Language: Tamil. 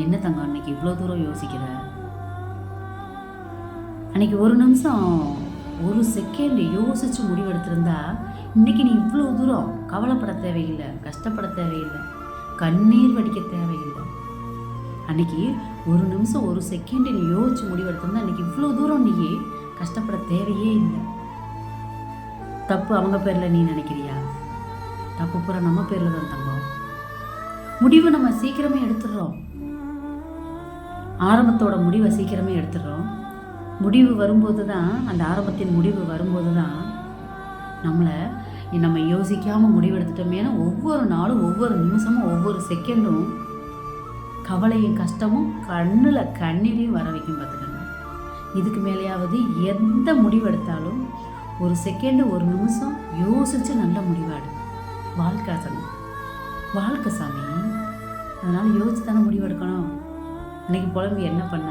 என்ன தங்கம் அன்னைக்கு இவ்வளோ தூரம் யோசிக்கிற? அன்னைக்கு ஒரு நிமிஷம் ஒரு செகண்ட் யோசிச்சு முடிவெடுத்திருந்தா இன்னைக்கு நீ இவ்வளோ தூரம் கவலைப்பட தேவையில்லை, கஷ்டப்பட தேவையில்லை, கண்ணீர் வடிக்க தேவையில்லை. அன்னைக்கு ஒரு நிமிஷம் ஒரு செகண்ட் நீ யோசிச்சு முடிவெடுத்திருந்தா அன்னைக்கு இவ்வளோ தூரம் நீ கஷ்டப்பட தேவையே இல்லை. தப்பு அவங்க பேரில் நீ நினைக்கிறியா? தப்பு பூரா நம்ம பேரில் தான் தங்கம். முடிவு நம்ம சீக்கிரமே எடுத்துடுறோம். ஆரம்பத்தோட முடிவை சீக்கிரமே எடுத்துடுறோம். முடிவு வரும்போது தான், அந்த ஆரம்பத்தின் முடிவு வரும்போது தான் நம்ம யோசிக்காமல் முடிவெடுத்துட்டோமேனா ஒவ்வொரு நாளும் ஒவ்வொரு நிமிஷமும் ஒவ்வொரு செகண்டும் கவலையும் கஷ்டமும் கண்ணீரையும் வர வைக்கும். பார்த்துக்கோங்க. இதுக்கு மேலேயாவது எந்த முடிவெடுத்தாலும் ஒரு செகண்டு ஒரு நிமிஷம் யோசித்து நல்ல முடிவாடு. வாழ்க்கை சாமி. அதனால் யோசிச்சு தானே முடிவெடுக்கணும். இன்னைக்கு புலம்பி என்ன பண்ண?